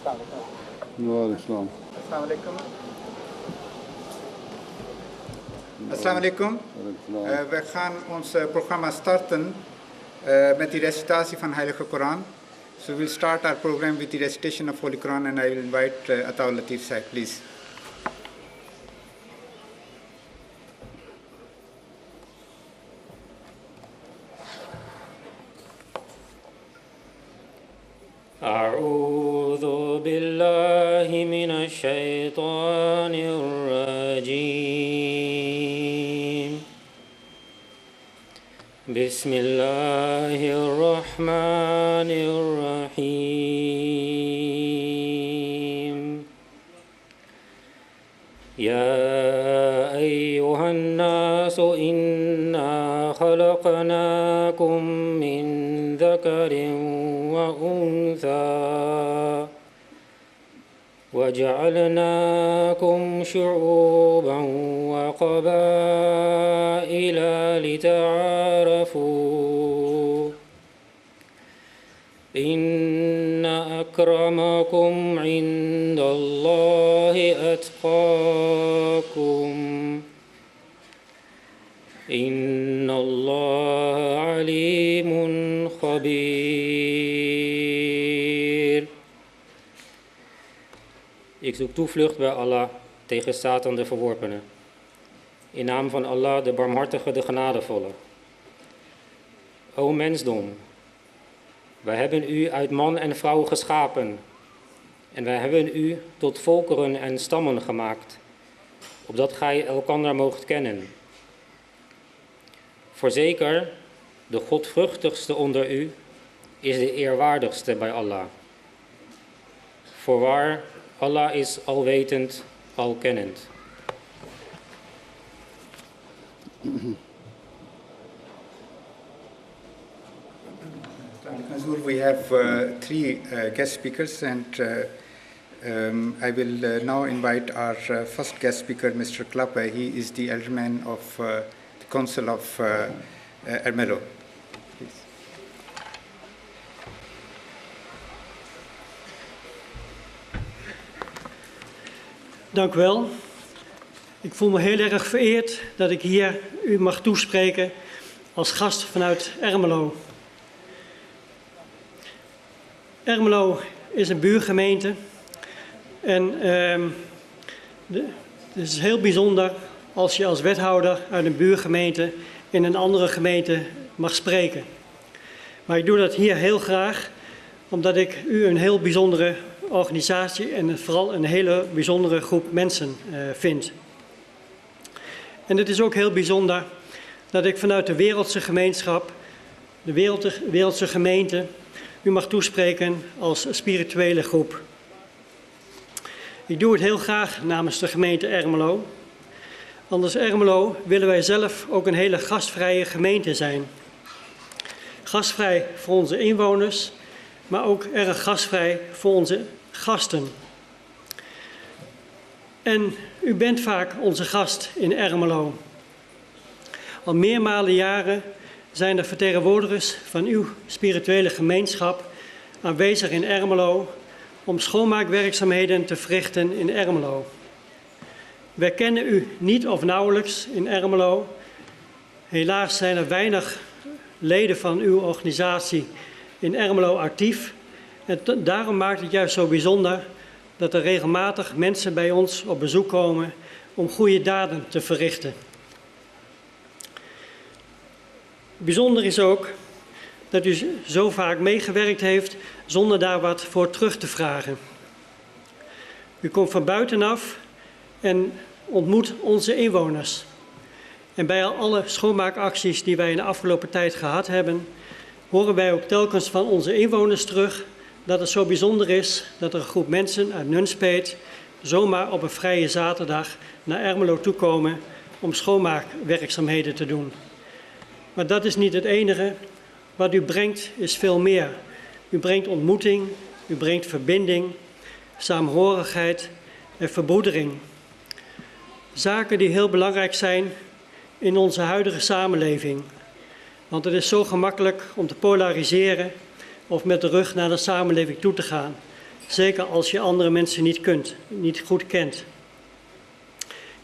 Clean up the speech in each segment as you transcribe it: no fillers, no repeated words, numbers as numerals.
Assalamu alaikum. We gaan ons programma starten met de recitatie van Heilige Koran. So we'll start our program with the recitation of Holy Quran, and I will invite Atta Latif Sahib, please. أعوذ بالله من الشيطان الرجيم بسم الله الرحمن الرحيم يا أيها الناس إنا خلقناكم من ذكر وأنثى وجعلناكم شعوبا وقبائل لتعارفوا إن أكرمكم عند الله أتقاكم إن الله عليم خبير. Ik zoek toevlucht bij Allah tegen Satan de verworpene. In naam van Allah de barmhartige, de genadevolle. O mensdom, wij hebben u uit man en vrouw geschapen. En wij hebben u tot volkeren en stammen gemaakt, opdat gij elkander moogt kennen. Voorzeker, de godvruchtigste onder u is de eerwaardigste bij Allah. Voorwaar, Allah is alwetend, alkennend. Huzoor, we have three guest speakers, and I will now invite our first guest speaker, Mr. Klappe. He is the elderman of the Council of Ermelo. Please. Dank u wel. Ik voel me heel erg vereerd dat ik hier u mag toespreken als gast vanuit Ermelo. Ermelo is een buurgemeente en het is heel bijzonder als je als wethouder uit een buurgemeente in een andere gemeente mag spreken. Maar ik doe dat hier heel graag, omdat ik u een heel bijzondere organisatie en vooral een hele bijzondere groep mensen vind. En het is ook heel bijzonder dat ik vanuit de wereldse gemeenschap, de wereldse gemeente, u mag toespreken als spirituele groep. Ik doe het heel graag namens de gemeente Ermelo. Want als Ermelo willen wij zelf ook een hele gastvrije gemeente zijn. Gastvrij voor onze inwoners, maar ook erg gastvrij voor onze gasten. En u bent vaak onze gast in Ermelo. Al meermalen jaren zijn er vertegenwoordigers van uw spirituele gemeenschap aanwezig in Ermelo om schoonmaakwerkzaamheden te verrichten in Ermelo. Wij kennen u niet of nauwelijks in Ermelo. Helaas zijn er weinig leden van uw organisatie in Ermelo actief. En daarom maakt het juist zo bijzonder dat er regelmatig mensen bij ons op bezoek komen om goede daden te verrichten. Bijzonder is ook dat u zo vaak meegewerkt heeft zonder daar wat voor terug te vragen. U komt van buitenaf en ontmoet onze inwoners. En bij alle schoonmaakacties die wij in de afgelopen tijd gehad hebben, horen wij ook telkens van onze inwoners terug dat het zo bijzonder is dat er een groep mensen uit Nunspeet zomaar op een vrije zaterdag naar Ermelo toekomen om schoonmaakwerkzaamheden te doen. Maar dat is niet het enige. Wat u brengt is veel meer. U brengt ontmoeting, u brengt verbinding, saamhorigheid en verbroedering. Zaken die heel belangrijk zijn in onze huidige samenleving. Want het is zo gemakkelijk om te polariseren of met de rug naar de samenleving toe te gaan. Zeker als je andere mensen niet goed kent.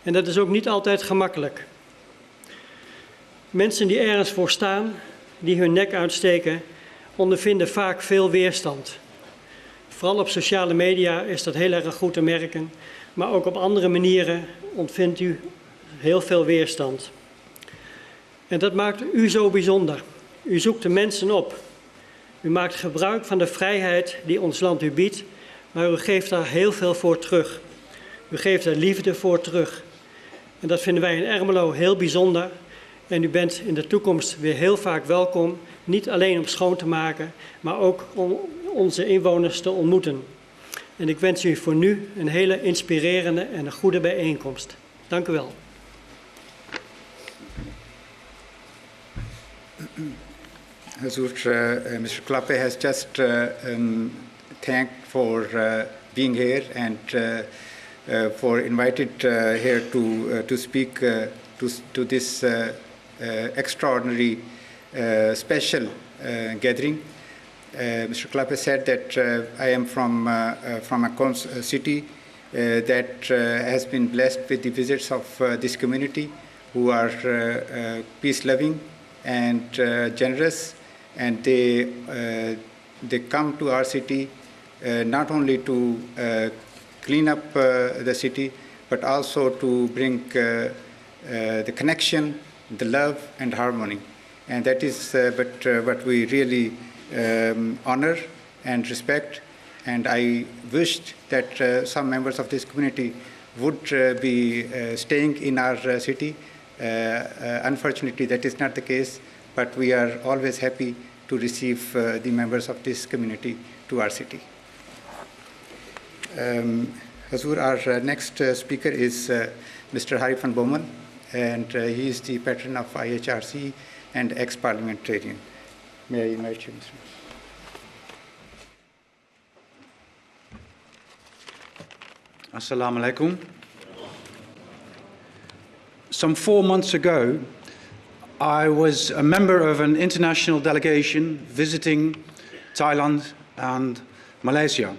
En dat is ook niet altijd gemakkelijk. Mensen die ergens voor staan, die hun nek uitsteken, ondervinden vaak veel weerstand. Vooral op sociale media is dat heel erg goed te merken, maar ook op andere manieren ontvindt u heel veel weerstand. En dat maakt u zo bijzonder. U zoekt de mensen op. U maakt gebruik van de vrijheid die ons land u biedt, maar u geeft daar heel veel voor terug. U geeft daar liefde voor terug. En dat vinden wij in Ermelo heel bijzonder. En u bent in de toekomst weer heel vaak welkom, niet alleen om schoon te maken, maar ook om onze inwoners te ontmoeten. En ik wens u voor nu een hele inspirerende en een goede bijeenkomst. Dank u wel. Huzoor, Mr. Klappe has just thanked for being here and for invited here to speak to this extraordinary special gathering. Mr. Klappe said that I am from a city that has been blessed with the visits of this community who are peace-loving and generous, and they come to our city not only to clean up the city, but also to bring the connection, the love, and harmony. And that is what we really honor and respect. And I wished that some members of this community would be staying in our city. Unfortunately, that is not the case, but we are always happy to receive the members of this community to our city. Huzoor, our next speaker is Mr. Harry van Bommel, and he is the patron of IHRC and ex-parliamentarian. May I invite you, Mr. Assalamu alaikum. Some 4 months ago, I was a member of an international delegation visiting Thailand and Malaysia.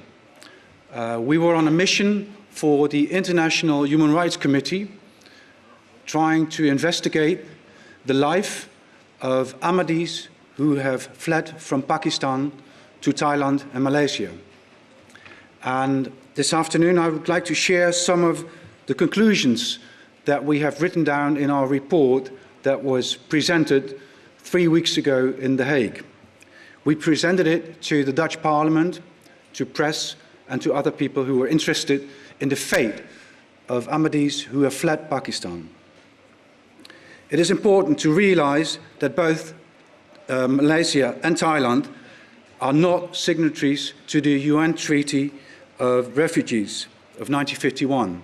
We were on a mission for the International Human Rights Committee, trying to investigate the life of Ahmadis who have fled from Pakistan to Thailand and Malaysia. And this afternoon, I would like to share some of the conclusions that we have written down in our report that was presented 3 weeks ago in The Hague. We presented it to the Dutch Parliament, to press, and to other people who were interested in the fate of Ahmadis who have fled Pakistan. It is important to realize that both Malaysia and Thailand are not signatories to the UN Treaty of Refugees of 1951.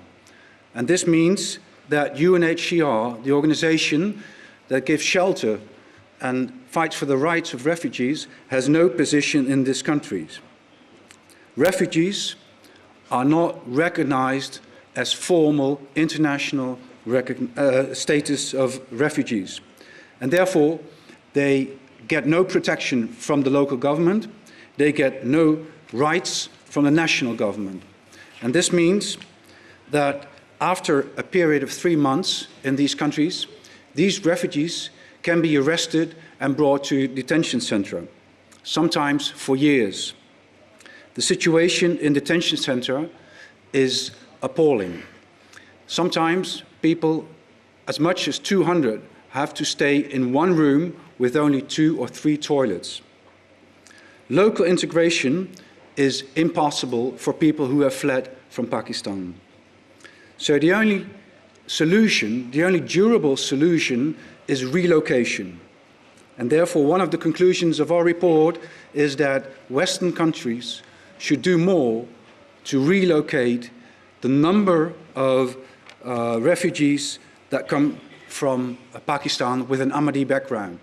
And this means that UNHCR, the organization that gives shelter and fights for the rights of refugees, has no position in these countries. Refugees are not recognized as formal international status of refugees, and therefore they get no protection from the local government, they get no rights from the national government. And this means that after a period of 3 months in these countries, these refugees can be arrested and brought to detention center, sometimes for years. The situation in detention center is appalling. Sometimes people, as much as 200, have to stay in one room with only 2 or 3 toilets. Local integration is impossible for people who have fled from Pakistan. So the only solution, the only durable solution, is relocation. And therefore, one of the conclusions of our report is that Western countries should do more to relocate the number of refugees that come from Pakistan with an Ahmadi background.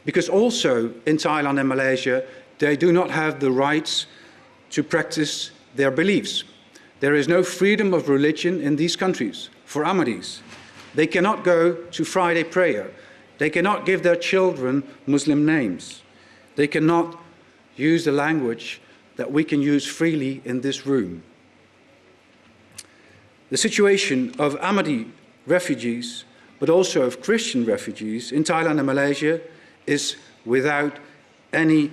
Because also in Thailand and Malaysia, they do not have the rights to practice their beliefs. There is no freedom of religion in these countries for Ahmadis. They cannot go to Friday prayer. They cannot give their children Muslim names. They cannot use the language that we can use freely in this room. The situation of Ahmadi refugees, but also of Christian refugees in Thailand and Malaysia, is without any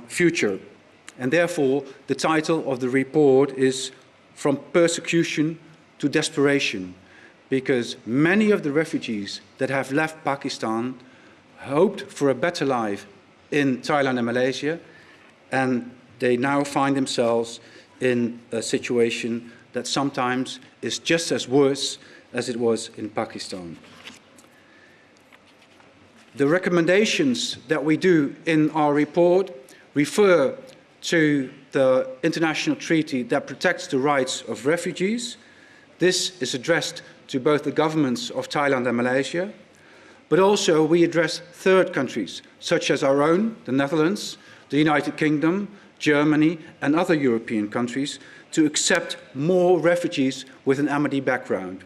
future. And therefore, the title of the report is From Persecution to Desperation, because many of the refugees that have left Pakistan hoped for a better life in Thailand and Malaysia, and they now find themselves in a situation that sometimes is just as worse as it was in Pakistan. The recommendations that we do in our report refer to the international treaty that protects the rights of refugees. This is addressed to both the governments of Thailand and Malaysia, but also we address third countries, such as our own, the Netherlands, the United Kingdom, Germany, and other European countries, to accept more refugees with an Ahmadi background.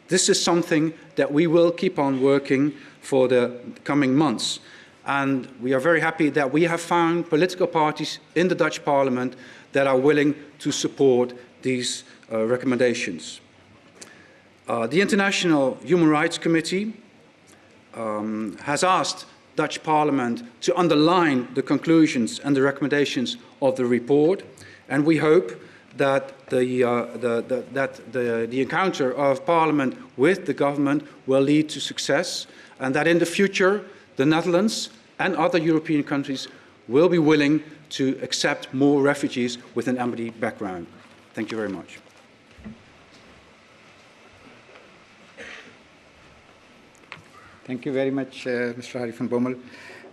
This is something that we will keep on working for the coming months. And we are very happy that we have found political parties in the Dutch Parliament that are willing to support these recommendations. The International Human Rights Committee has asked Dutch Parliament to underline the conclusions and the recommendations of the report, and we hope that the encounter of Parliament with the government will lead to success, and that in the future the Netherlands and other European countries will be willing to accept more refugees with an Ahmadi background. Thank you very much. Thank you very much, Mr. Hari van Bommel.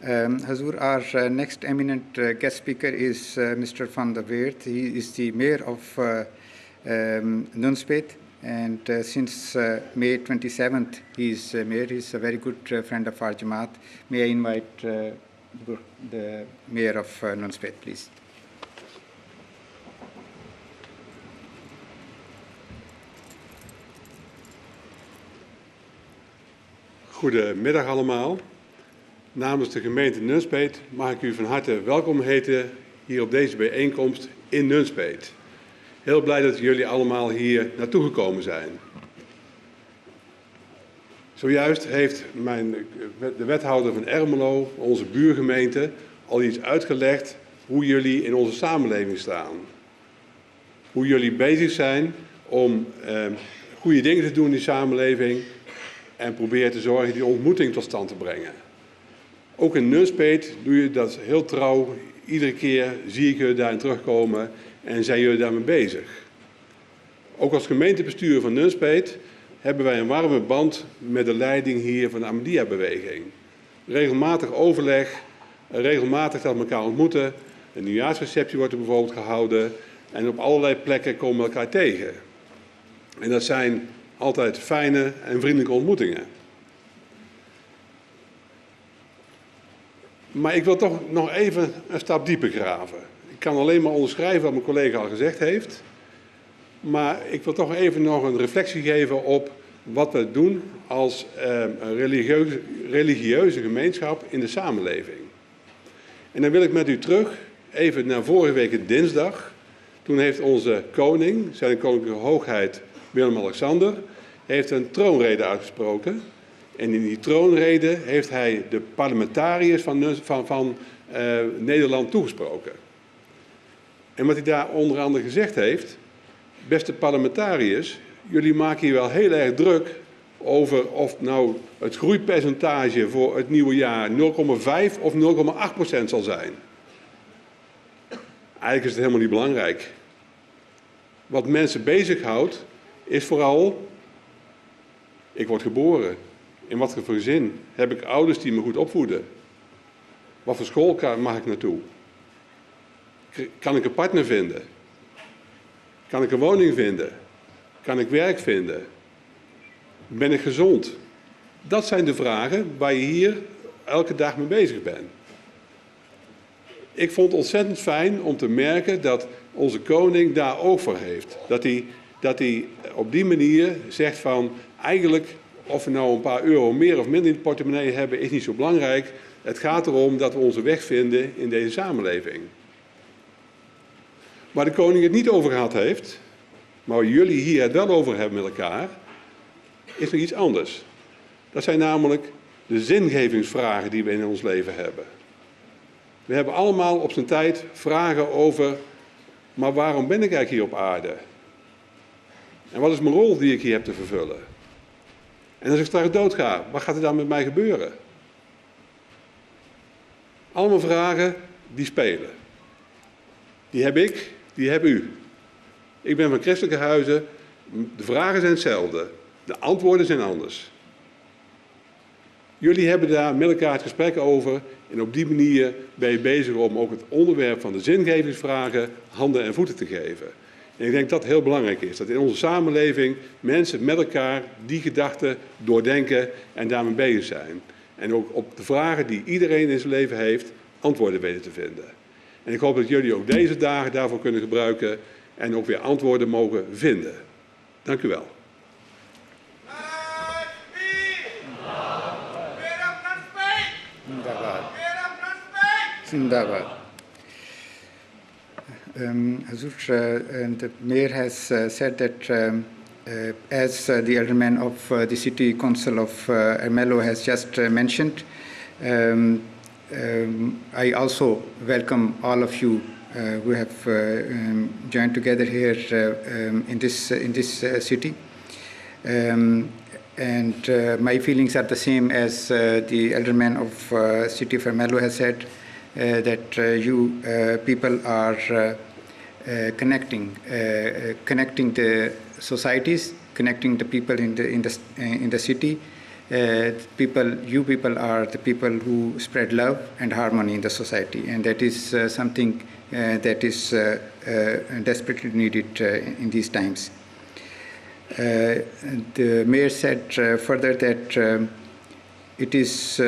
Huzoor, our next eminent guest speaker is Mr. van der Weert. He is the mayor of Nunspeet, and since May 27th, he is mayor. He is a very good friend of our Jamaat. May I invite the mayor of Nunspeet, please. Goedemiddag allemaal. Namens de gemeente Nunspeet mag ik u van harte welkom heten hier op deze bijeenkomst in Nunspeet. Heel blij dat jullie allemaal hier naartoe gekomen zijn. Zojuist heeft de wethouder van Ermelo, onze buurgemeente, al iets uitgelegd hoe jullie in onze samenleving staan. Hoe jullie bezig zijn om goede dingen te doen in die samenleving en proberen te zorgen die ontmoeting tot stand te brengen. Ook in Nunspeet doe je dat heel trouw. Iedere keer zie ik jullie daarin terugkomen en zijn jullie daarmee bezig. Ook als gemeentebestuur van Nunspeet hebben wij een warme band met de leiding hier van de Ahmadiyya-beweging. Regelmatig overleg, regelmatig dat we elkaar ontmoeten. Een nieuwjaarsreceptie wordt er bijvoorbeeld gehouden en op allerlei plekken komen we elkaar tegen. En dat zijn altijd fijne en vriendelijke ontmoetingen. Maar ik wil toch nog even een stap dieper graven. Ik kan alleen maar onderschrijven wat mijn collega al gezegd heeft. Maar ik wil toch even nog een reflectie geven op wat we doen als religieuze gemeenschap in de samenleving. En dan wil ik met u terug even naar vorige week dinsdag. Toen heeft onze koning, zijn koninklijke hoogheid Willem-Alexander, heeft een troonrede uitgesproken. En in die troonrede heeft hij de parlementariërs van Nederland toegesproken. En wat hij daar onder andere gezegd heeft: beste parlementariërs, jullie maken hier wel heel erg druk over of nou het groeipercentage voor het nieuwe jaar 0,5 of 0,8% zal zijn. Eigenlijk is het helemaal niet belangrijk. Wat mensen bezighoudt is vooral: ik word geboren. In wat voor gezin? Heb ik ouders die me goed opvoeden? Wat voor school mag ik naartoe? Kan ik een partner vinden? Kan ik een woning vinden? Kan ik werk vinden? Ben ik gezond? Dat zijn de vragen waar je hier elke dag mee bezig bent. Ik vond het ontzettend fijn om te merken dat onze koning daar oog voor heeft. Dat hij op die manier zegt van: eigenlijk, of we nou een paar euro meer of minder in de portemonnee hebben, is niet zo belangrijk. Het gaat erom dat we onze weg vinden in deze samenleving. Waar de koning het niet over gehad heeft, maar waar jullie hier het wel over hebben met elkaar, is nog iets anders. Dat zijn namelijk de zingevingsvragen die we in ons leven hebben. We hebben allemaal op zijn tijd vragen over, maar waarom ben ik eigenlijk hier op aarde? En wat is mijn rol die ik hier heb te vervullen? En als ik straks doodga, wat gaat er dan met mij gebeuren? Allemaal vragen die spelen. Die heb ik, die heb u. Ik ben van christelijke huizen, de vragen zijn hetzelfde, de antwoorden zijn anders. Jullie hebben daar met elkaar het gesprek over en op die manier ben je bezig om ook het onderwerp van de zingevingsvragen handen en voeten te geven. En ik denk dat het heel belangrijk is, dat in onze samenleving mensen met elkaar die gedachten doordenken en daarmee bezig zijn. En ook op de vragen die iedereen in zijn leven heeft, antwoorden weten te vinden. En ik hoop dat jullie ook deze dagen daarvoor kunnen gebruiken en ook weer antwoorden mogen vinden. Dank u wel. Zindabad. Huzoor, the mayor has said that as the alderman of the city council of Ermelo has just mentioned, I also welcome all of you who have joined together here in this city. And my feelings are the same as the alderman of city of Ermelo has said, that you people are connecting the societies, connecting the people in the city. You people are the people who spread love and harmony in the society, and that is something that is desperately needed in these times. The mayor said further that it is.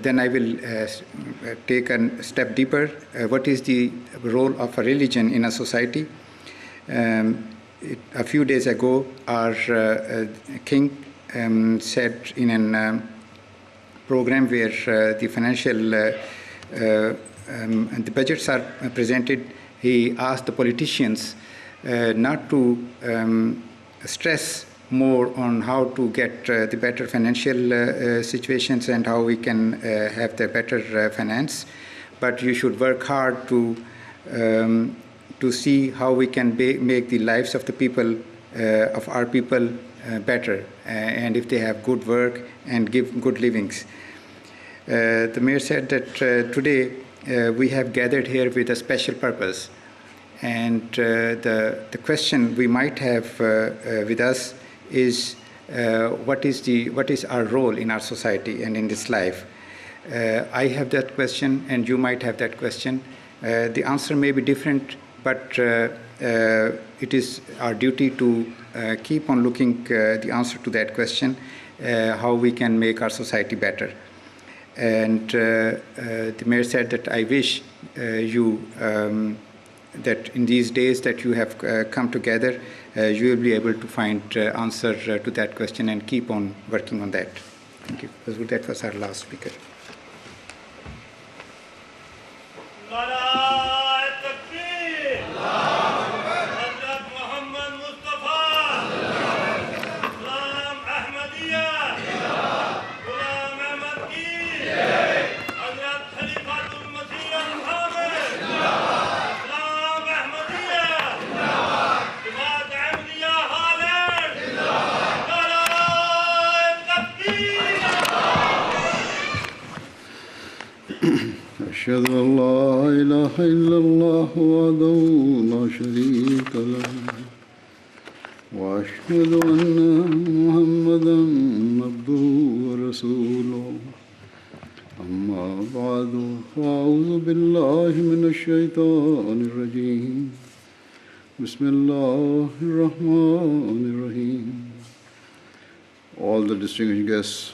Then I will take a step deeper. What is the role of a religion in a society? A few days ago, our king said in a program where the financial and the budgets are presented, he asked the politicians not to stress more on how to get the better financial situations and how we can have the better finance, but you should work hard to see how we can make the lives of the people, of our people, better, and if they have good work and give good livings. The mayor said that today we have gathered here with a special purpose, and the question we might have with us is what is our role in our society and in this life? I have that question, and you might have that question. The answer may be different, but it is our duty to keep on looking the answer to that question, how we can make our society better. And the mayor said that I wish you that in these days that you have come together, you will be able to find answer to that question and keep on working on that. Thank you. That was our last speaker. أشهد أن لا إله إلا الله وحده لا شريك له وأشهد أن محمدا عبده ورسوله أما بعد فأعوذ بالله من الشيطان الرجيم بسم الله الرحمن الرحيم. All the distinguished guests,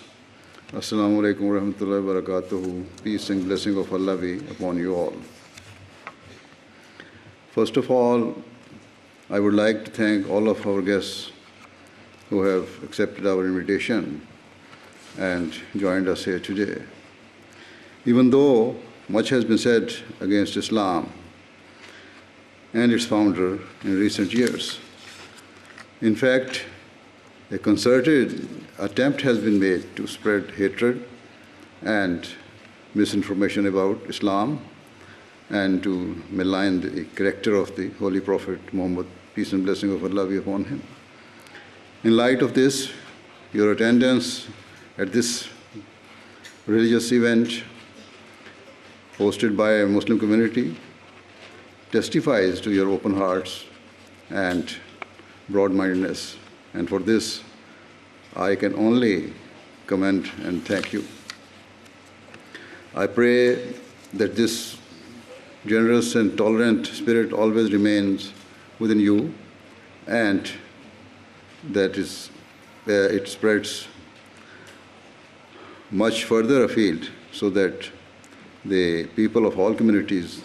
Assalamu alaikum wa rahmatullahi wa barakatuhu. Peace and blessing of Allah be upon you all. First of all, I would like to thank all of our guests who have accepted our invitation and joined us here today. Even though much has been said against Islam, and its founder in recent years. In fact, a concerted attempt has been made to spread hatred and misinformation about Islam and to malign the character of the Holy Prophet Muhammad, peace and blessing of Allah be upon him. In light of this, your attendance at this religious event hosted by a Muslim community testifies to your open hearts and broad-mindedness, and for this I can only commend and thank you. I pray that this generous and tolerant spirit always remains within you, and that it spreads much further afield so that the people of all communities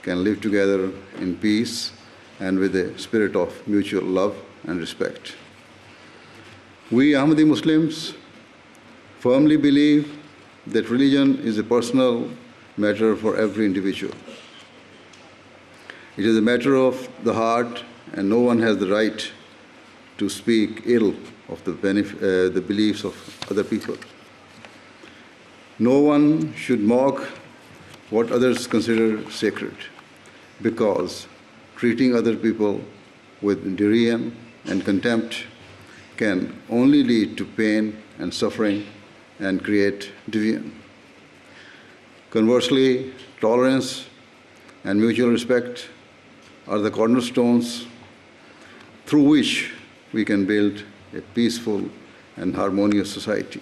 can live together in peace and with a spirit of mutual love and respect. We Ahmadi Muslims firmly believe that religion is a personal matter for every individual. It is a matter of the heart, and no one has the right to speak ill of the beliefs of other people. No one should mock what others consider sacred, because treating other people with derision and contempt can only lead to pain and suffering and create division. Conversely, tolerance and mutual respect are the cornerstones through which we can build a peaceful and harmonious society.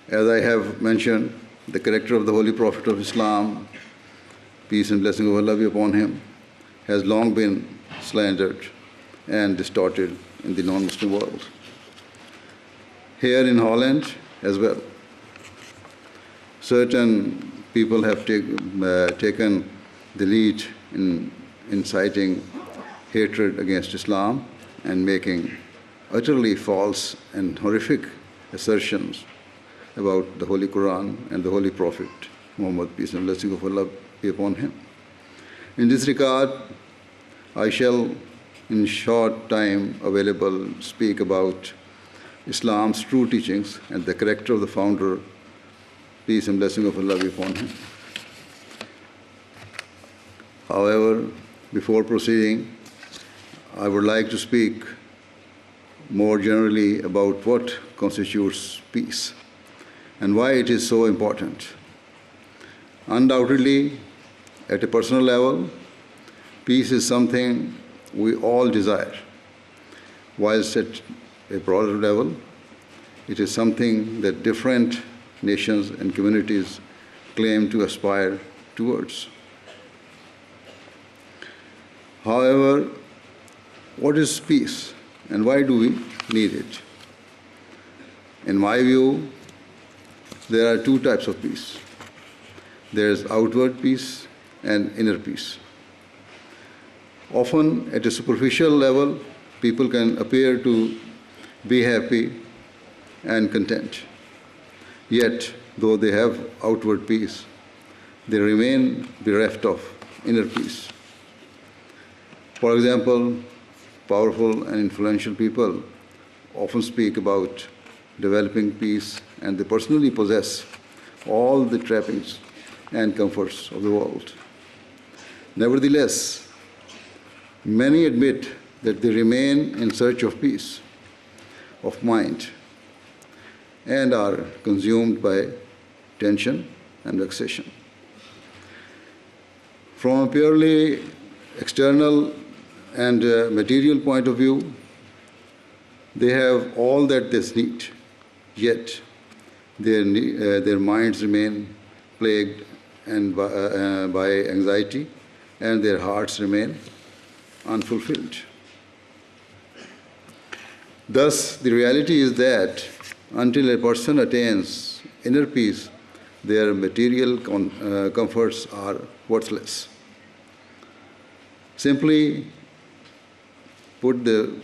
As I have mentioned, the character of the Holy Prophet of Islam, peace and blessing of Allah be upon him, has long been slandered and distorted in the non-Muslim world. Here in Holland as well, certain people have taken the lead in inciting hatred against Islam and making utterly false and horrific assertions about the Holy Quran and the Holy Prophet Muhammad, peace and blessing of Allah be upon him. In this regard, I shall, in short time available, speak about Islam's true teachings and the character of the founder, peace and blessing of Allah be upon him. However, before proceeding, I would like to speak more generally about what constitutes peace and why it is so important. Undoubtedly, at a personal level, peace is something we all desire, whilst at a broader level, it is something that different nations and communities claim to aspire towards. However, what is peace and why do we need it? In my view, there are two types of peace. There is outward peace and inner peace. Often, at a superficial level, people can appear to be happy and content. Yet, though they have outward peace, they remain bereft of inner peace. For example, powerful and influential people often speak about developing peace, and they personally possess all the trappings and comforts of the world. Nevertheless, many admit that they remain in search of peace of mind and are consumed by tension and vexation. From a purely external and material point of view, they have all that they need, yet their minds remain plagued and by anxiety, and their hearts remain unfulfilled. Thus, the reality is that until a person attains inner peace, their material comforts are worthless. Simply put, the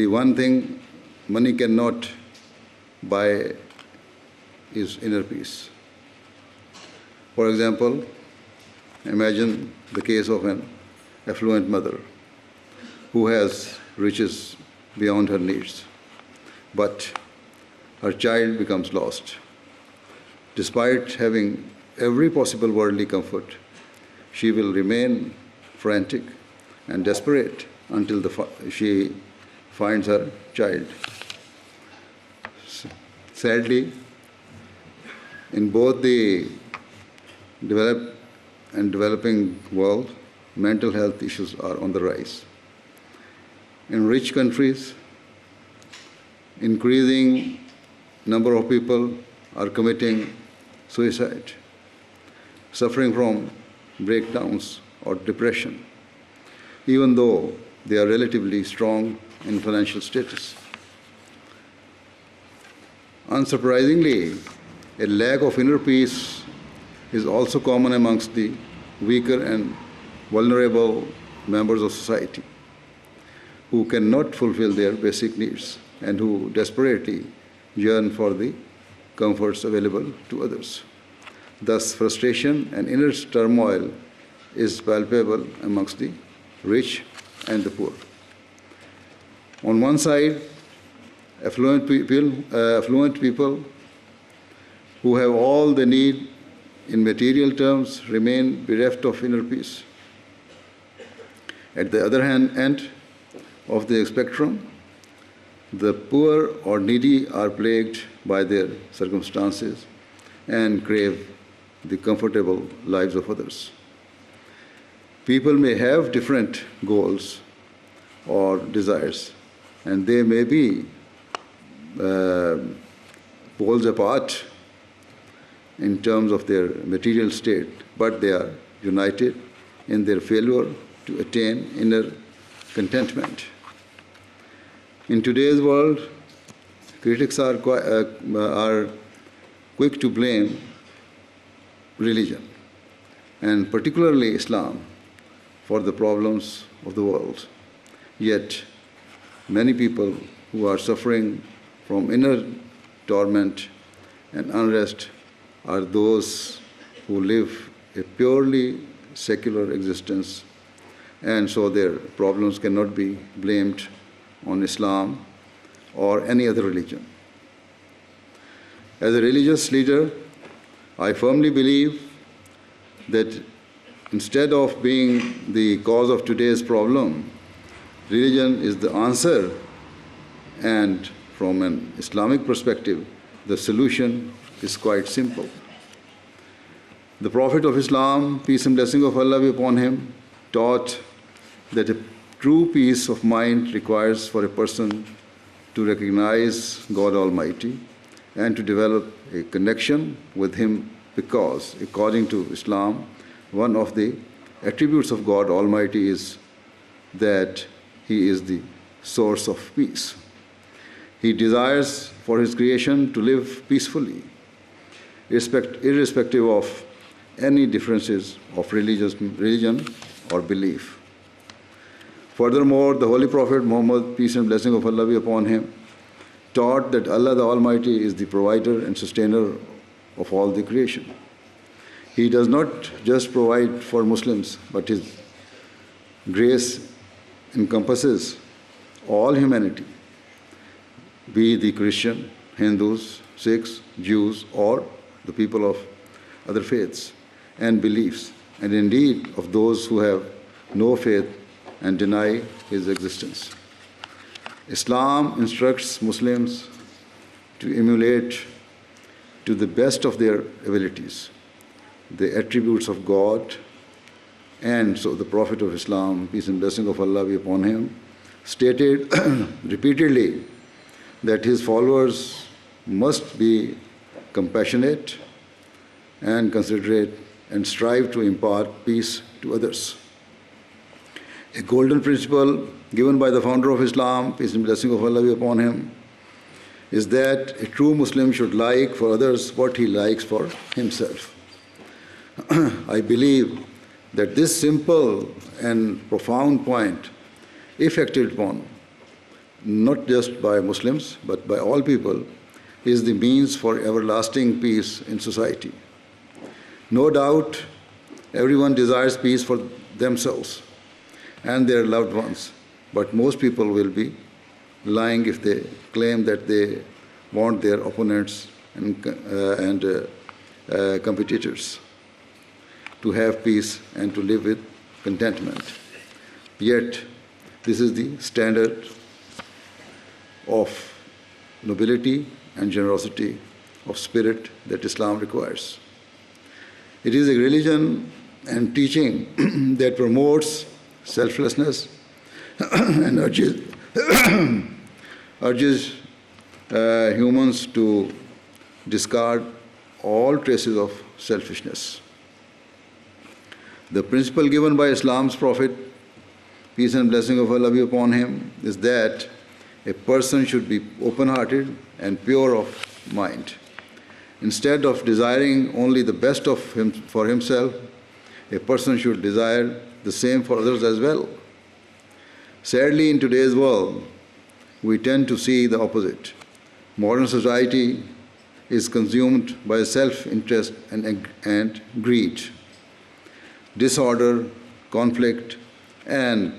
one thing money cannot buy is inner peace. For example, imagine the case of an affluent mother who has riches beyond her needs, but her child becomes lost. Despite having every possible worldly comfort, she will remain frantic and desperate until she finds her child. Sadly, in both the developed and developing world, mental health issues are on the rise. In rich countries, increasing number of people are committing suicide, suffering from breakdowns or depression, even though they are relatively strong in financial status. Unsurprisingly, a lack of inner peace is also common amongst the weaker and vulnerable members of society who cannot fulfill their basic needs and who desperately yearn for the comforts available to others. Thus, frustration and inner turmoil is palpable amongst the rich and the poor. On one side, affluent people who have all they need in material terms remain bereft of inner peace. At the other end of the spectrum, the poor or needy are plagued by their circumstances and crave the comfortable lives of others. People may have different goals or desires, and they may be poles apart in terms of their material state, but they are united in their failure to attain inner contentment. In today's world, critics are quick to blame religion, and particularly Islam, for the problems of the world. Yet, many people who are suffering from inner torment and unrest are those who live a purely secular existence, and so their problems cannot be blamed on Islam or any other religion. As a religious leader, I firmly believe that instead of being the cause of today's problem, religion is the answer, and from an Islamic perspective, the solution is quite simple. The Prophet of Islam, peace and blessing of Allah be upon him, taught that a true peace of mind requires for a person to recognize God Almighty and to develop a connection with Him, because, according to Islam, one of the attributes of God Almighty is that He is the source of peace. He desires for His creation to live peacefully, irrespective of any differences of religion or belief. Furthermore, the Holy Prophet Muhammad, peace and blessing of Allah be upon him, taught that Allah the Almighty is the provider and sustainer of all the creation. He does not just provide for Muslims, but His grace encompasses all humanity, be the Christian, Hindus, Sikhs, Jews, or the people of other faiths and beliefs, and indeed of those who have no faith and deny His existence. Islam instructs Muslims to emulate to the best of their abilities the attributes of God, and so the Prophet of Islam, peace and blessing of Allah be upon him, stated repeatedly that his followers must be compassionate and considerate and strive to impart peace to others. A golden principle given by the founder of Islam, peace and blessing of Allah be upon him, is that a true Muslim should like for others what he likes for himself. I believe that this simple and profound point, if acted upon, not just by Muslims, but by all people, is the means for everlasting peace in society. No doubt, everyone desires peace for themselves and their loved ones, but most people will be lying if they claim that they want their opponents and competitors to have peace and to live with contentment. Yet, this is the standard of nobility and generosity of spirit that Islam requires. It is a religion and teaching that promotes selflessness and urges humans to discard all traces of selfishness. The principle given by Islam's Prophet, peace and blessing of Allah be upon him, is that a person should be open-hearted and pure of mind. Instead of desiring only the best of him for himself, a person should desire the same for others as well. Sadly, in today's world, we tend to see the opposite. Modern society is consumed by self-interest and greed. Disorder, conflict, and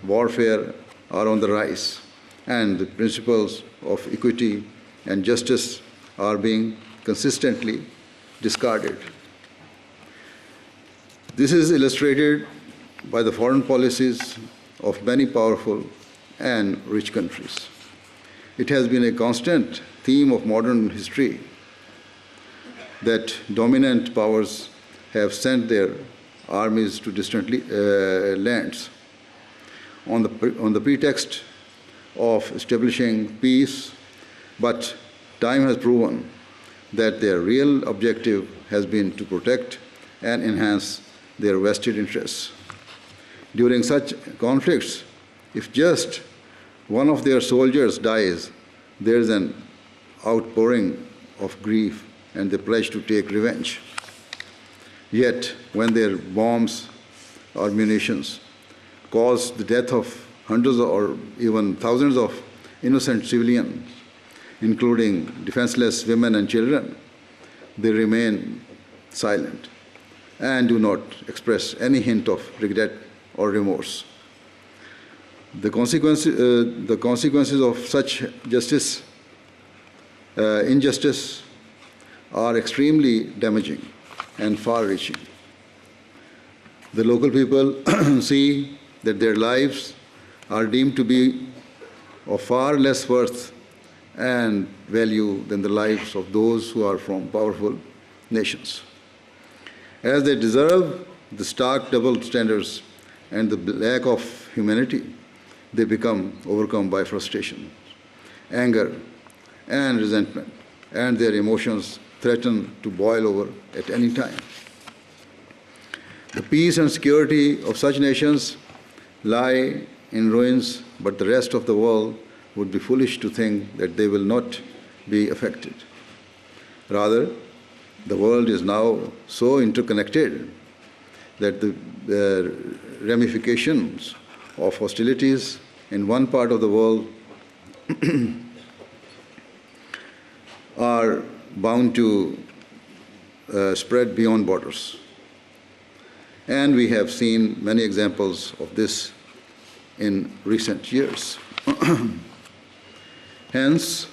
warfare are on the rise, and the principles of equity and justice are being consistently discarded. This is illustrated by the foreign policies of many powerful and rich countries. It has been a constant theme of modern history that dominant powers have sent their armies to distant lands on the pretext of establishing peace, but time has proven that their real objective has been to protect and enhance their vested interests. During such conflicts, if just one of their soldiers dies, there is an outpouring of grief and they pledge to take revenge. Yet, when their bombs or munitions cause the death of hundreds or even thousands of innocent civilians, including defenseless women and children, they remain silent and do not express any hint of regret or remorse. The consequences of such injustice are extremely damaging and far-reaching. The local people see that their lives are deemed to be of far less worth and value than the lives of those who are from powerful nations. As they deserve the stark double standards and the lack of humanity, they become overcome by frustration, anger, and resentment, and their emotions threaten to boil over at any time. The peace and security of such nations lie in ruins, but the rest of the world would be foolish to think that they will not be affected. Rather, the world is now so interconnected that the ramifications of hostilities in one part of the world are bound to spread beyond borders. And we have seen many examples of this in recent years. Hence,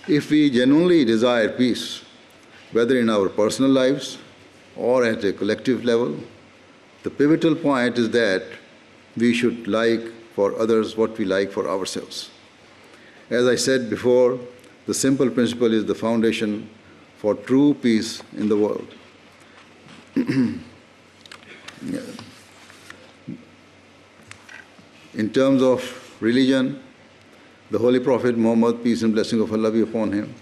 if we genuinely desire peace, whether in our personal lives or at a collective level, the pivotal point is that we should like for others what we like for ourselves. As I said before, the simple principle is the foundation for true peace in the world. In terms of religion, the Holy Prophet Muhammad, peace and blessing of Allah be upon him,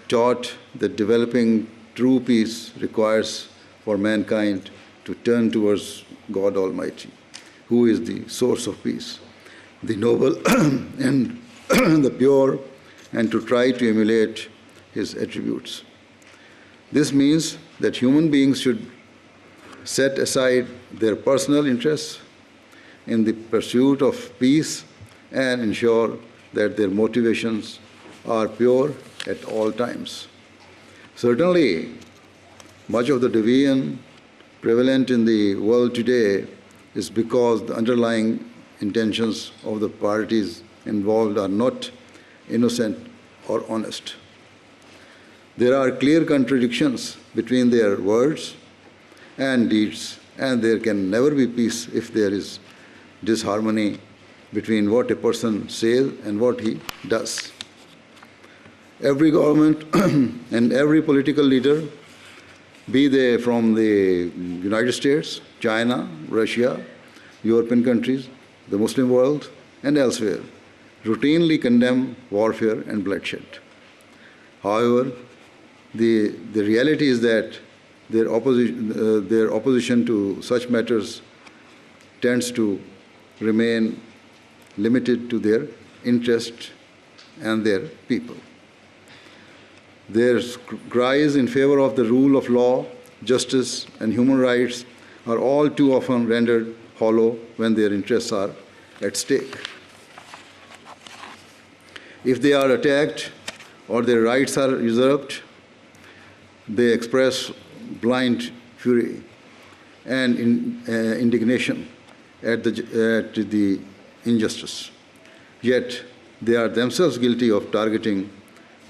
taught that developing true peace requires for mankind to turn towards God Almighty, who is the source of peace, the noble and the pure, and to try to emulate his attributes. This means that human beings should set aside their personal interests in the pursuit of peace and ensure that their motivations are pure at all times. Certainly, Much of the division prevalent in the world today is because the underlying intentions of the parties involved are not innocent or honest. There are clear contradictions between their words and deeds, and there can never be peace if there is disharmony between what a person says and what he does. Every government and every political leader, be they from the United States, China, Russia, European countries, the Muslim world, and elsewhere, routinely condemn warfare and bloodshed. However, the reality is that their opposition to such matters tends to remain limited to their interest and their people. Their cries in favor of the rule of law, justice, and human rights are all too often rendered hollow when their interests are at stake. If they are attacked or their rights are usurped, they express blind fury and indignation at the injustice. Yet they are themselves guilty of targeting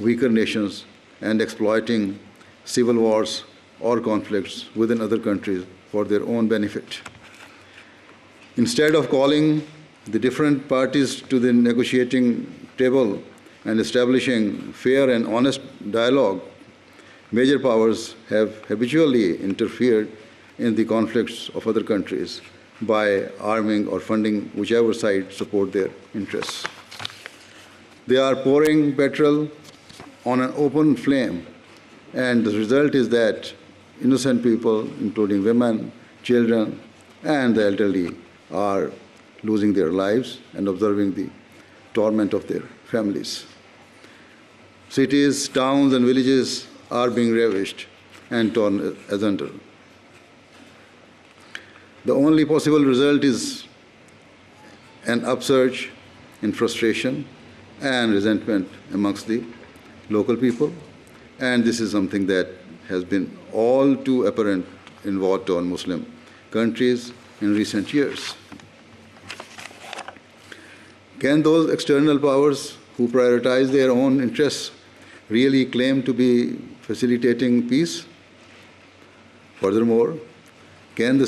weaker nations and exploiting civil wars or conflicts within other countries for their own benefit. Instead of calling the different parties to the negotiating table and establishing fair and honest dialogue, major powers have habitually interfered in the conflicts of other countries by arming or funding whichever side support their interests. They are pouring petrol on an open flame, and the result is that innocent people, including women, children, and the elderly, are losing their lives and observing the torment of their families. Cities, towns, and villages are being ravished and torn asunder. The only possible result is an upsurge in frustration and resentment amongst the local people, and this is something that has been all too apparent in war-torn Muslim countries in recent years. Can those external powers who prioritize their own interests really claim to be facilitating peace? Furthermore, can the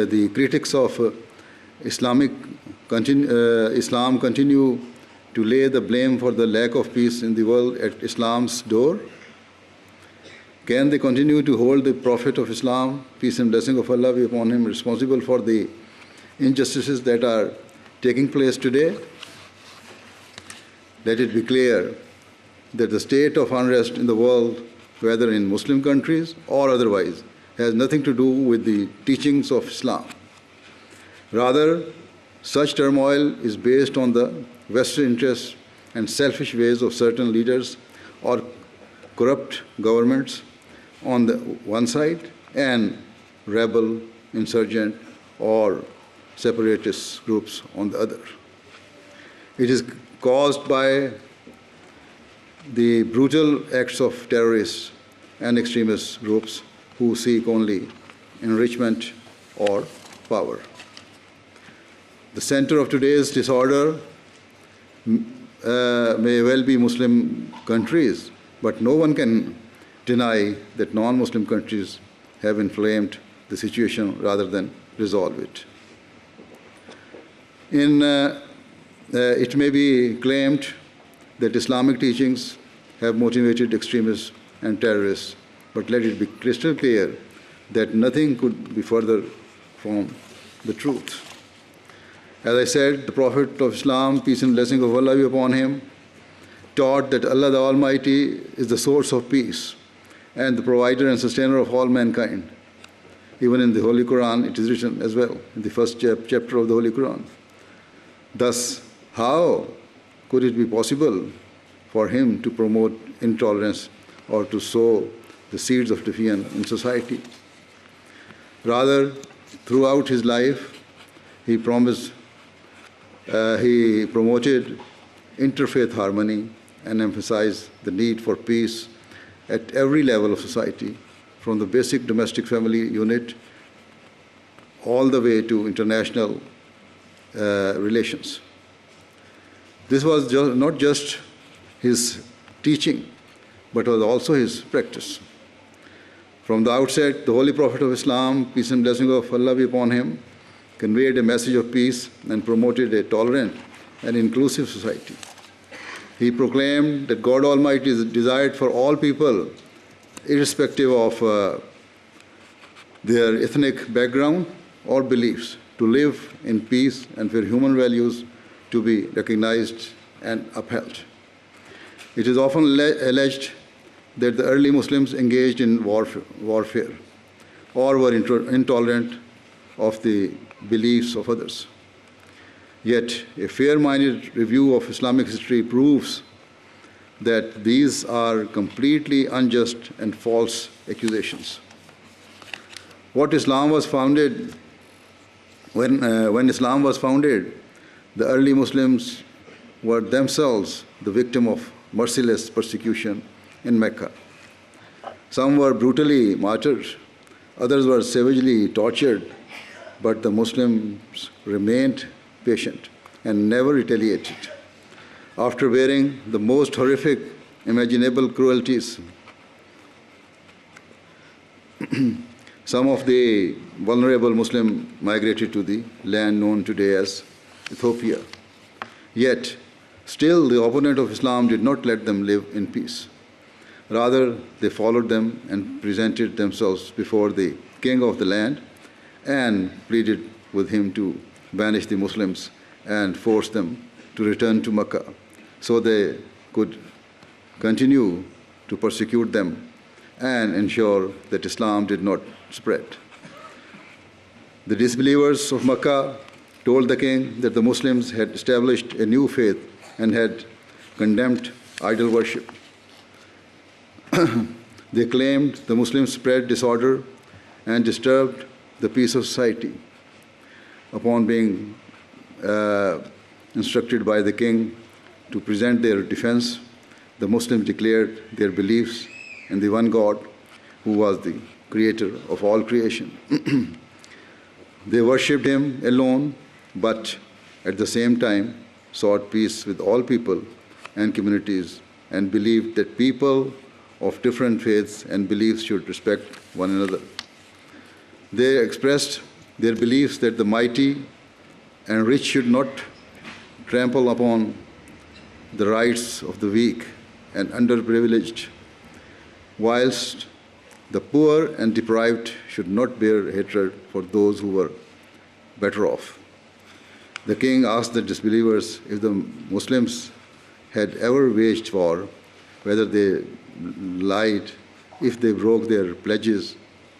the critics of Islam continue to lay the blame for the lack of peace in the world at Islam's door? Can they continue to hold the Prophet of Islam, peace and blessing of Allah be upon him, responsible for the injustices that are taking place today? Let it be clear that the state of unrest in the world, whether in Muslim countries or otherwise, has nothing to do with the teachings of Islam. Rather, such turmoil is based on the vested interests and selfish ways of certain leaders or corrupt governments on the one side and rebel, insurgent, or separatist groups on the other. It is caused by the brutal acts of terrorists and extremist groups who seek only enrichment or power. The center of today's disorder may well be Muslim countries, but no one can deny that non-Muslim countries have inflamed the situation rather than resolve it. It may be claimed that Islamic teachings have motivated extremists and terrorists, but let it be crystal clear that nothing could be further from the truth. As I said, the Prophet of Islam, peace and blessing of Allah be upon him, taught that Allah the Almighty is the source of peace and the provider and sustainer of all mankind. Even in the Holy Quran, it is written as well, in the first chapter of the Holy Quran. Thus, how could it be possible for him to promote intolerance or to sow the seeds of division in society? Rather, throughout his life, he promoted interfaith harmony and emphasized the need for peace at every level of society, from the basic domestic family unit all the way to international relations. This was not just his teaching, but was also his practice. From the outset, the Holy Prophet of Islam, peace and blessing of Allah be upon him, conveyed a message of peace and promoted a tolerant and inclusive society. He proclaimed that God Almighty is desired for all people, irrespective of their ethnic background or beliefs, to live in peace and for human values to be recognized and upheld. It is often alleged that the early Muslims engaged in warfare or were intolerant of the beliefs of others. Yet, a fair-minded review of Islamic history proves that these are completely unjust and false accusations. When Islam was founded, the early Muslims were themselves the victim of merciless persecution in Mecca. Some were brutally martyred, others were savagely tortured, but the Muslims remained patient and never retaliated. After bearing the most horrific imaginable cruelties, some of the vulnerable Muslims migrated to the land known today as Ethiopia. Yet, still the opponent of Islam did not let them live in peace. Rather, they followed them and presented themselves before the king of the land and pleaded with him to banish the Muslims and force them to return to Mecca so they could continue to persecute them and ensure that Islam did not spread. The disbelievers of Mecca told the king that the Muslims had established a new faith and had condemned idol worship. They claimed the Muslims spread disorder and disturbed the peace of society. Upon being instructed by the king to present their defense, the Muslims declared their beliefs in the one God who was the creator of all creation. They worshipped him alone, but at the same time sought peace with all people and communities and believed that people of different faiths and beliefs should respect one another. They expressed their beliefs that the mighty and rich should not trample upon the rights of the weak and underprivileged, whilst the poor and deprived should not bear hatred for those who were better off. The king asked the disbelievers if the Muslims had ever waged war, whether they lied, if they broke their pledges,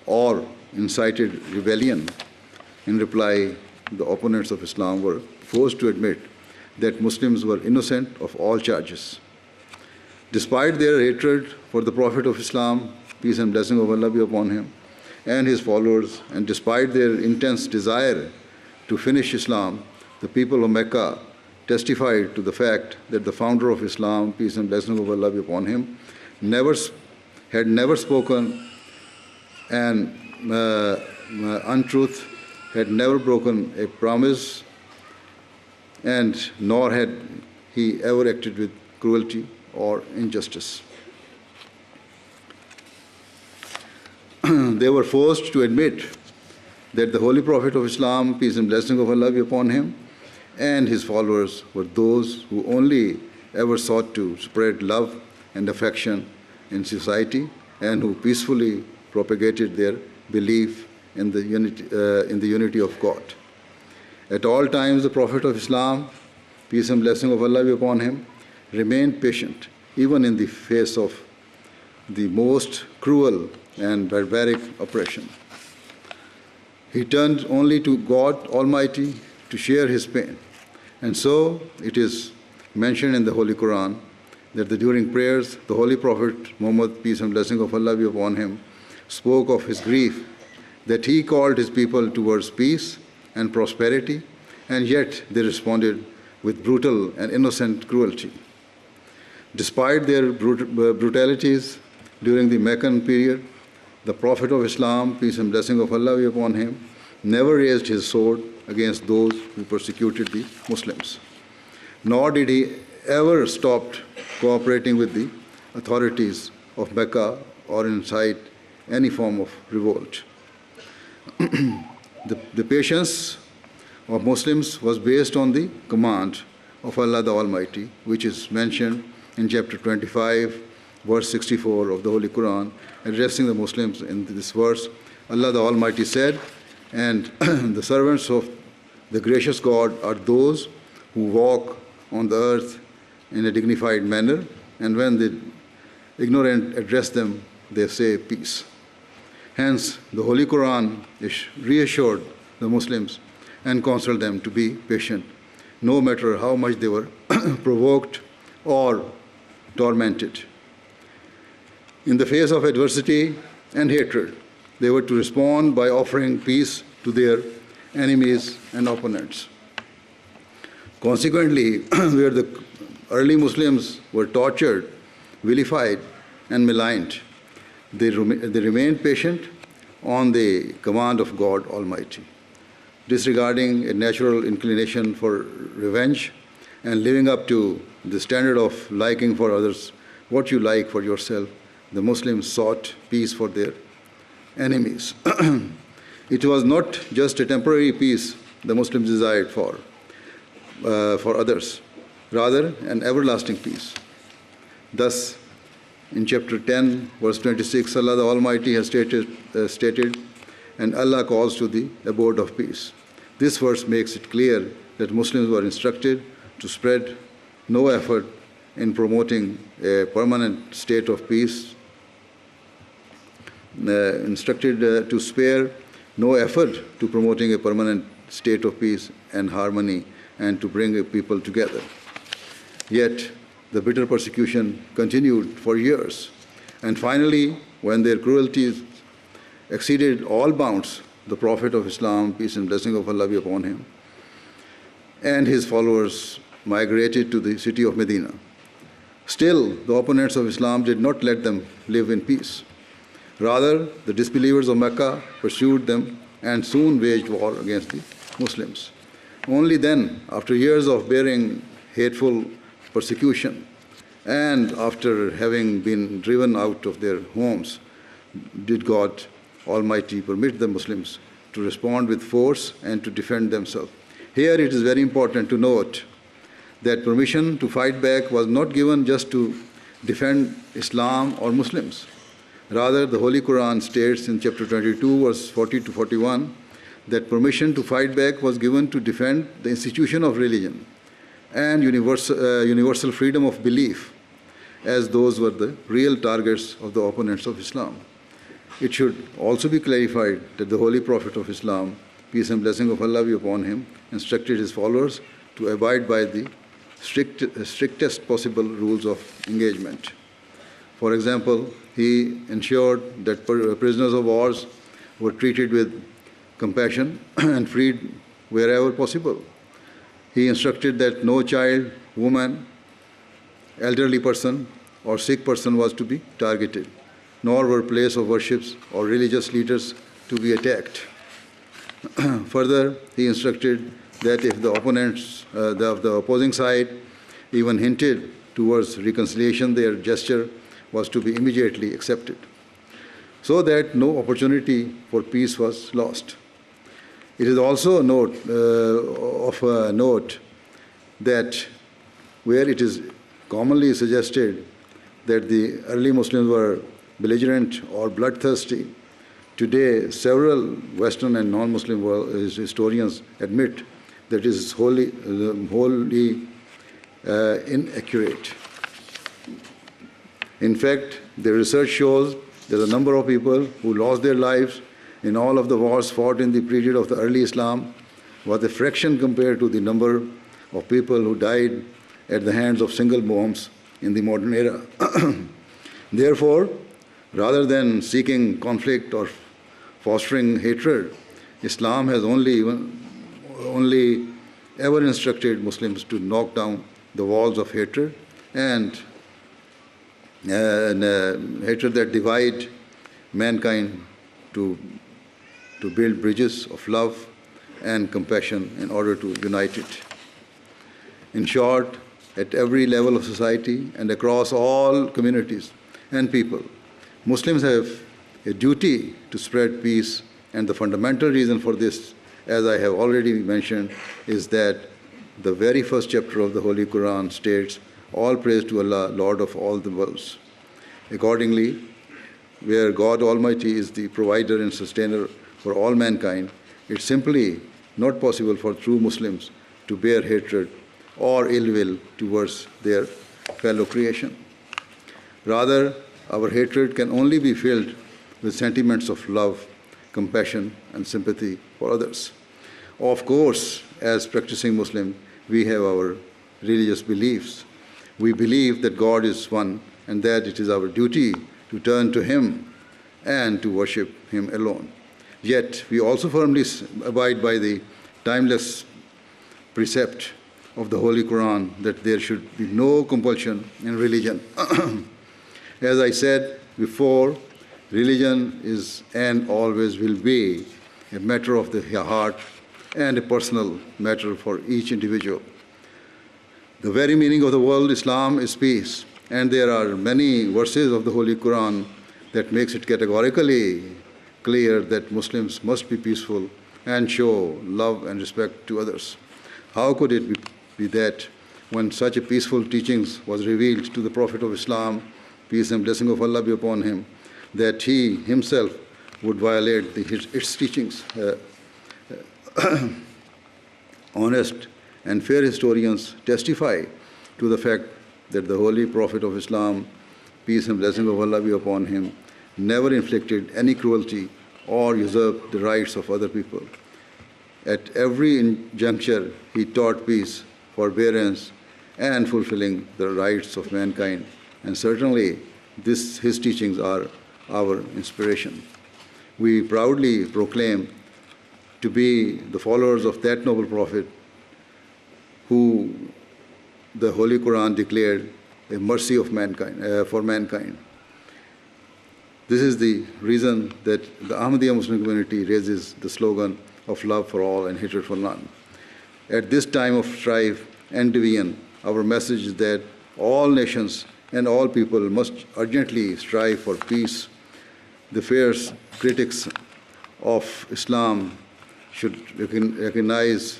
or incited rebellion. In reply, the opponents of Islam were forced to admit that Muslims were innocent of all charges. Despite their hatred for the Prophet of Islam, peace and blessing of Allah be upon him, and his followers, and despite their intense desire to finish Islam, the people of Mecca testified to the fact that the founder of Islam, peace and blessing of Allah be upon him, had never spoken an untruth, had never broken a promise, and nor had he ever acted with cruelty or injustice. They were forced to admit that the Holy Prophet of Islam, peace and blessing of Allah be upon him, and his followers were those who only ever sought to spread love and affection in society and who peacefully propagated their belief in the unity of God. At all times, the Prophet of Islam, peace and blessing of Allah be upon him, remained patient, even in the face of the most cruel and barbaric oppression. He turned only to God Almighty to share his pain. And so it is mentioned in the Holy Quran that during prayers, the Holy Prophet Muhammad, peace and blessing of Allah be upon him, spoke of his grief, that he called his people towards peace and prosperity, and yet they responded with brutal and innocent cruelty. Despite their brutalities during the Meccan period, the Prophet of Islam, peace and blessing of Allah be upon him, never raised his sword against those who persecuted the Muslims. Nor did he ever stop cooperating with the authorities of Mecca or incite any form of revolt. The patience of Muslims was based on the command of Allah the Almighty, which is mentioned in chapter 25, verse 64 of the Holy Quran, addressing the Muslims in this verse. Allah the Almighty said, "And the servants of the gracious God are those who walk on the earth in a dignified manner, and when the ignorant address them, they say peace." Hence, the Holy Quran reassured the Muslims and counseled them to be patient, no matter how much they were provoked or tormented. In the face of adversity and hatred, they were to respond by offering peace to their enemies and opponents. Consequently, where the early Muslims were tortured, vilified, and maligned, they remained patient on the command of God Almighty, disregarding a natural inclination for revenge and living up to the standard of liking for others what you like for yourself. The Muslims sought peace for their enemies. It was not just a temporary peace the Muslims desired for others, rather an everlasting peace. Thus, in chapter 10, verse 26, Allah the Almighty has stated, "And Allah calls to the abode of peace." This verse makes it clear that Muslims were instructed to spread no effort in promoting a permanent state of peace, to spare no effort to promoting a permanent state of peace and harmony and to bring people together. Yet, the bitter persecution continued for years. And finally, when their cruelties exceeded all bounds, the Prophet of Islam, peace and blessing of Allah be upon him, and his followers migrated to the city of Medina. Still, the opponents of Islam did not let them live in peace. Rather, the disbelievers of Mecca pursued them and soon waged war against the Muslims. Only then, after years of bearing hateful persecution, and after having been driven out of their homes, did God Almighty permit the Muslims to respond with force and to defend themselves. Here it is very important to note that permission to fight back was not given just to defend Islam or Muslims. Rather, the Holy Quran states in chapter 22, verse 40 to 41, that permission to fight back was given to defend the institution of religion and universal freedom of belief, as those were the real targets of the opponents of Islam. It should also be clarified that the Holy Prophet of Islam, peace and blessing of Allah be upon him, instructed his followers to abide by the strictest possible rules of engagement. For example, he ensured that prisoners of war were treated with compassion and freed wherever possible. He instructed that no child, woman, elderly person, or sick person was to be targeted, nor were places of worships or religious leaders to be attacked. Further, he instructed that if the opponents of the opposing side even hinted towards reconciliation, their gesture was to be immediately accepted, so that no opportunity for peace was lost. It is also of note that where it is commonly suggested that the early Muslims were belligerent or bloodthirsty, today several Western and non-Muslim historians admit that it is wholly inaccurate. In fact, the research shows that the number of people who lost their lives in all of the wars fought in the period of the early Islam was a fraction compared to the number of people who died at the hands of single bombs in the modern era. Therefore, rather than seeking conflict or fostering hatred, Islam has only ever instructed Muslims to knock down the walls of hatred and hatred that divide mankind to build bridges of love and compassion in order to unite it. In short, at every level of society and across all communities and people, Muslims have a duty to spread peace, and the fundamental reason for this, as I have already mentioned, is that the very first chapter of the Holy Quran states, "All praise to Allah, Lord of all the worlds." Accordingly, where God Almighty is the provider and sustainer for all mankind, it's simply not possible for true Muslims to bear hatred or ill will towards their fellow creation. Rather, our hatred can only be filled with sentiments of love, compassion, and sympathy for others. Of course, as practicing Muslims, we have our religious beliefs. We believe that God is one and that it is our duty to turn to Him and to worship Him alone. Yet, we also firmly abide by the timeless precept of the Holy Quran that there should be no compulsion in religion. As I said before, religion is and always will be a matter of the heart and a personal matter for each individual. The very meaning of the word Islam is peace, and there are many verses of the Holy Quran that makes it categorically clear that Muslims must be peaceful and show love and respect to others. How could it be that when such a peaceful teachings was revealed to the Prophet of Islam, peace and blessing of Allah be upon him, that he himself would violate its teachings? Honest and fair historians testify to the fact that the Holy Prophet of Islam, peace and blessing of Allah be upon him, never inflicted any cruelty or usurped the rights of other people. At every juncture, he taught peace, forbearance, and fulfilling the rights of mankind. And certainly, his teachings are our inspiration. We proudly proclaim to be the followers of that noble prophet who the Holy Quran declared a mercy of mankind, for mankind. This is the reason that the Ahmadiyya Muslim community raises the slogan of love for all and hatred for none. At this time of strife and division, our message is that all nations and all people must urgently strive for peace. The fierce critics of Islam should recognize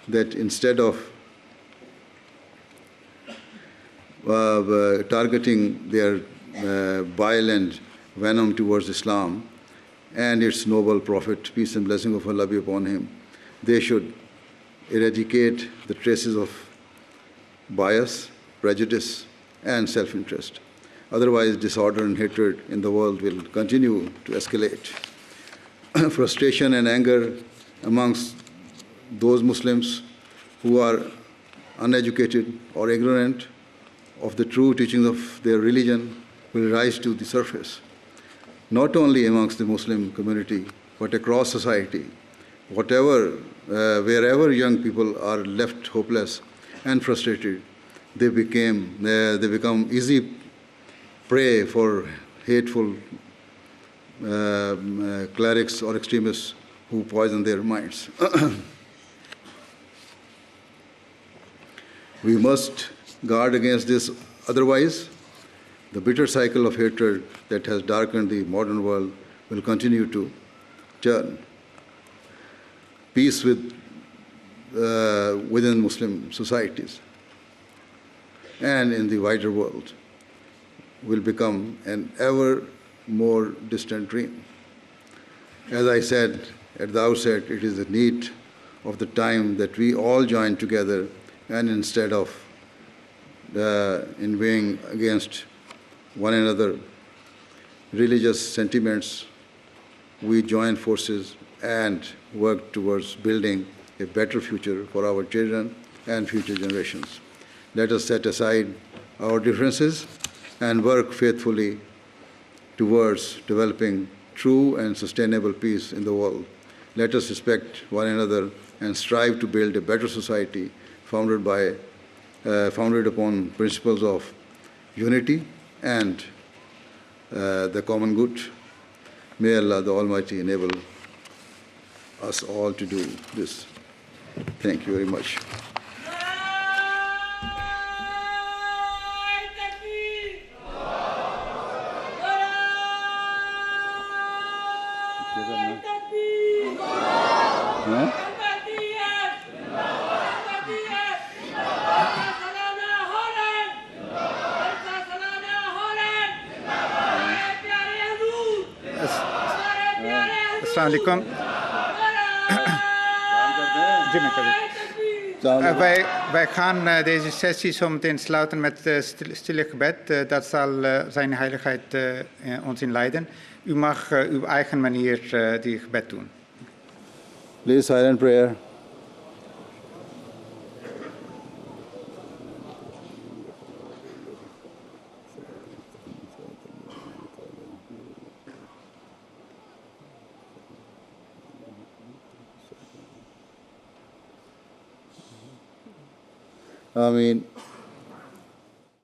that instead of targeting their bile and venom towards Islam and its noble prophet, peace and blessing of Allah be upon him, they should eradicate the traces of bias, prejudice, and self-interest. Otherwise, disorder and hatred in the world will continue to escalate. Frustration and anger amongst those Muslims who are uneducated or ignorant of the true teachings of their religion will rise to the surface, not only amongst the Muslim community, but across society. Wherever young people are left hopeless and frustrated, they become easy prey for hateful clerics or extremists who poison their minds. We must guard against this, otherwise the bitter cycle of hatred that has darkened the modern world will continue to turn. Peace within Muslim societies and in the wider world will become an ever more distant dream. As I said at the outset, it is the need of the time that we all join together, and instead of inveighing against one another religious sentiments, we join forces and work towards building a better future for our children and future generations. Let us set aside our differences and work faithfully towards developing true and sustainable peace in the world. Let us respect one another and strive to build a better society founded upon principles of unity and the common good. May Allah the Almighty enable us all to do this. Thank you very much. Assalamualaikum. Wij gaan deze sessie zo meteen sluiten met stille gebed. Dat zal zijn heiligheid ons inleiden. U mag uw eigen manier die gebed doen. Please silent prayer. Ameen.